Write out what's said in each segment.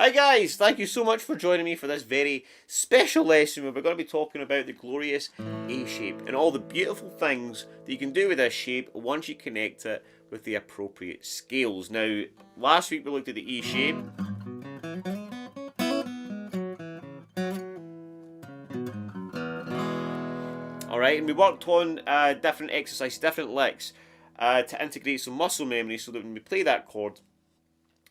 Hi guys, thank you so much for joining me for this very special lesson where we're going to be talking about the glorious A shape and all the beautiful things that you can do with this shape once you connect it with the appropriate scales. Now, last week we looked at the E shape. Alright, and we worked on different exercises, different licks to integrate some muscle memory so that when we play that chord,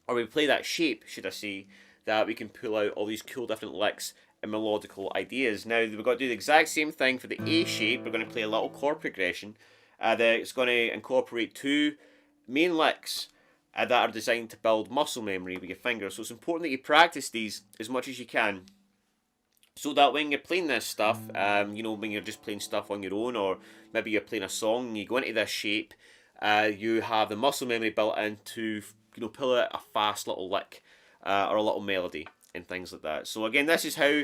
or we play that shape, should I say, that we can pull out all these cool different licks and melodical ideas. Now, we've got to do the exact same thing for the A shape. We're going to play a little chord progression that's going to incorporate two main licks that are designed to build muscle memory with your fingers. So it's important that you practice these as much as you can, so that when you're playing this stuff, when you're just playing stuff on your own, or maybe you're playing a song and you go into this shape, you have the muscle memory built in to pull out a fast little lick or a little melody and things like that. So again, this is how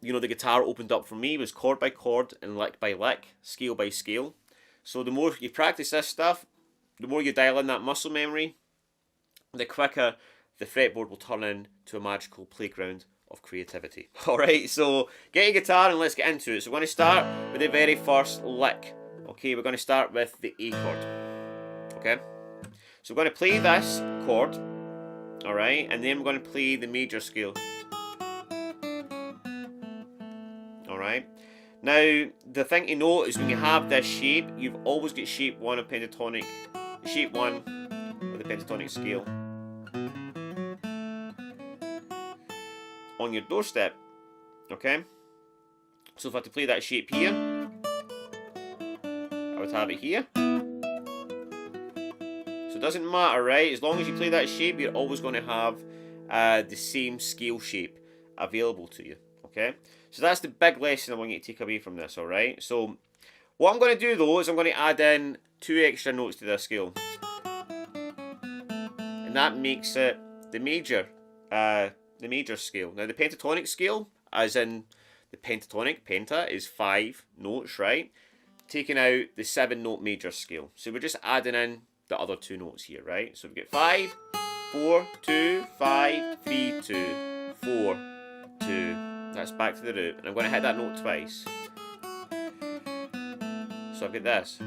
the guitar opened up for me, was chord by chord and lick by lick, scale by scale. So the more you practice this stuff, the more you dial in that muscle memory, the quicker the fretboard will turn into a magical playground of creativity. Alright, so get your guitar and let's get into it. So we're going to start with the very first lick. Okay, we're going to start with the A chord. Okay, so we're going to play this chord, alright, and then we're going to play the major scale. Alright, now the thing to note is when you have this shape, you've always got shape 1 of pentatonic, shape 1 of the pentatonic scale on your doorstep. Okay, so if I had to play that shape here, I would have it here. So it doesn't matter, right? As long as you play that shape, you're always going to have the same scale shape available to you. Okay, so that's the big lesson I want you to take away from this. Alright, so what I'm going to do though is I'm going to add in 2 extra notes to this scale, and that makes it the major scale. Now the pentatonic scale, as in the pentatonic, penta, is 5 notes, right? Taking out the 7-note major scale. So we're just adding in the other 2 notes here, right? So we get 5, 4, 2, 5, 3, 2, 4, 2. That's back to the root. And I'm going to hit that note twice. So I've got this.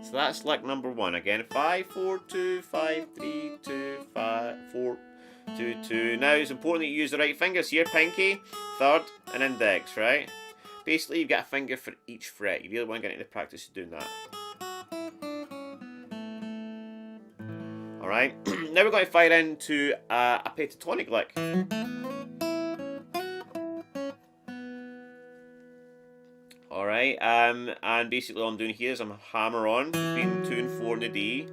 So that's lick number 1. Again, 5, 4, 2, 5, 3, 2, 5, 4, 2, 2. Now it's important that you use the right fingers here, pinky, third, and index, right? Basically, you've got a finger for each fret. You really want to get into the practice of doing that. Alright, now we're going to fire into a pentatonic lick. Alright, and basically all I'm doing here is I'm hammer on between 2 and 4 in the D,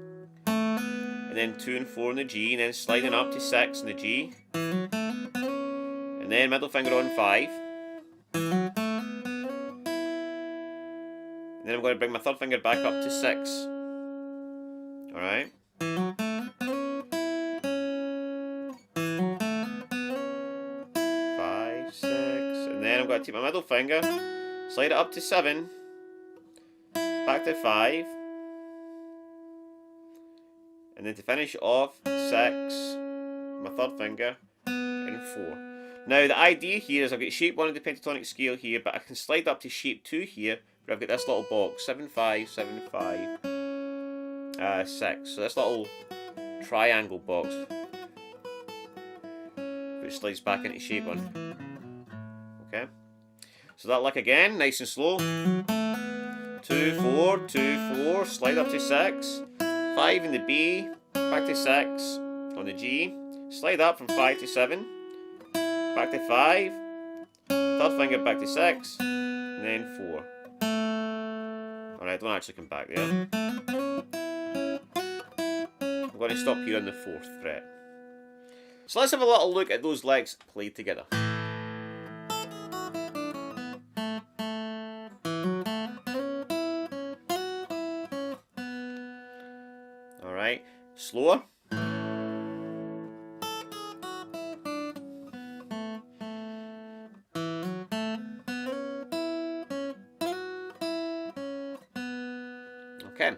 and then 2 and 4 in the G, and then sliding up to 6 in the G, and then middle finger on 5, and then I'm going to bring my third finger back up to 6. Alright, 5, 6, and then I'm going to take my middle finger, slide it up to 7, back to 5, and then to finish off, 6, my third finger, and 4. Now the idea here is I've got shape 1 of the pentatonic scale here, but I can slide up to shape 2 here, where I've got this little box, 7, 5, 7, 5, 6. So this little triangle box, which slides back into shape 1. Okay. So that lick again, nice and slow. 2, 4, 2, 4, slide up to 6, 5 in the B, back to 6 on the G, slide up from 5 to 7, back to 5, third finger back to 6, and then 4. Alright, don't actually come back there. I'm going to stop here on the 4th fret. So let's have a little look at those licks played together. Alright, slower. Okay.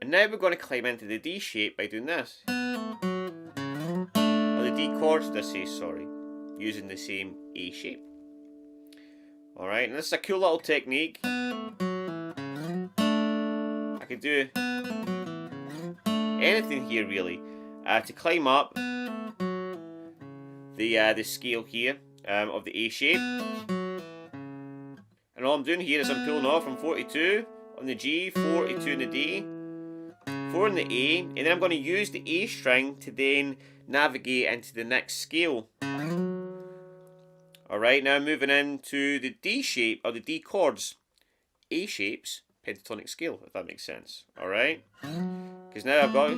And now we're going to climb into the D shape by doing this. Or the D chord, should I say, sorry. Using the same A shape. Alright, and this is a cool little technique. I could do anything here really to climb up the scale here of the A shape. And all I'm doing here is I'm pulling off from 42 on the G, 42 in the D, 4 in the A, and then I'm going to use the A string to then navigate into the next scale. Alright, now moving into the D shape, or the D chords. A shapes, pentatonic scale, if that makes sense. Alright? Because now I've got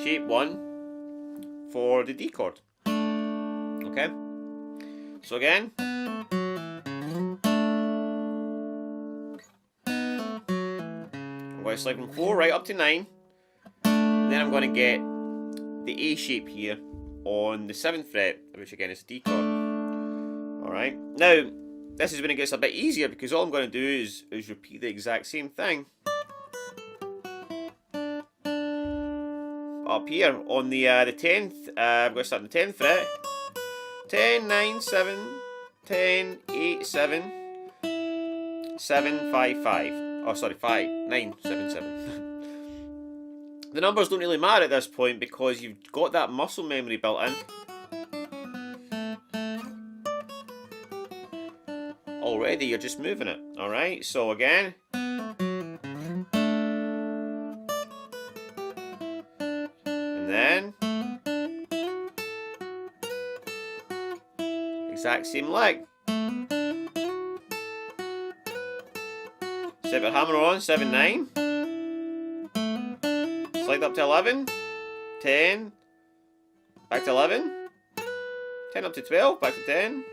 shape 1 for the D chord. Okay? So again. I'm going to slide from 4 right up to 9. And then I'm going to get the A shape here on the 7th fret, which again is a D chord. Alright, now this is when it gets a bit easier because all I'm going to do is repeat the exact same thing up here on the 10th. I'm going to start on the 10th fret. 10, 9, 7, 10, 8, 7, 7, 5, 5. Oh, sorry, 5, 9, 7, 7. The numbers don't really matter at this point because you've got that muscle memory built in. Already, you're just moving it. Alright, so again. And then. Exact same leg. 7 hammer on, 7, 9. Slide up to 11, 10, back to 11, 10 up to 12, back to 10,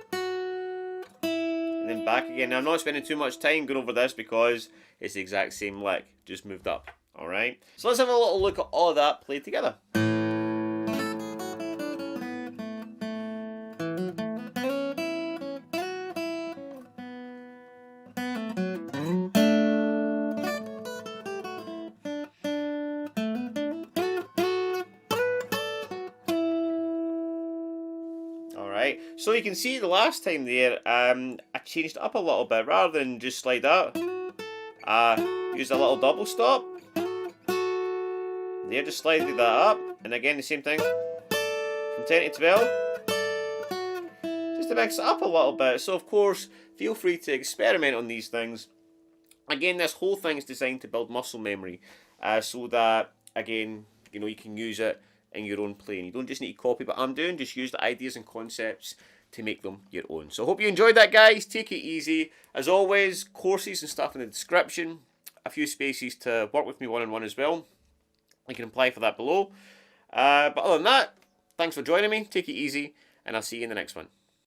and then back again. Now I'm not spending too much time going over this because it's the exact same lick, just moved up. Alright, so let's have a little look at all of that played together. Alright, so you can see the last time there, I changed it up a little bit. Rather than just slide out, used a little double stop. There, just slided that up. And again, the same thing. From 10 to 12. Just to mix it up a little bit. So, of course, feel free to experiment on these things. Again, this whole thing is designed to build muscle memory. So that, again, you know, you can use it in your own playing. You don't just need to copy what I'm doing, just use the ideas and concepts to make them your own. So I hope you enjoyed that, guys. Take it easy. As always, courses and stuff in the description. A few spaces to work with me one-on-one as well. You can apply for that below. But other than that, thanks for joining me. Take it easy, and I'll see you in the next one.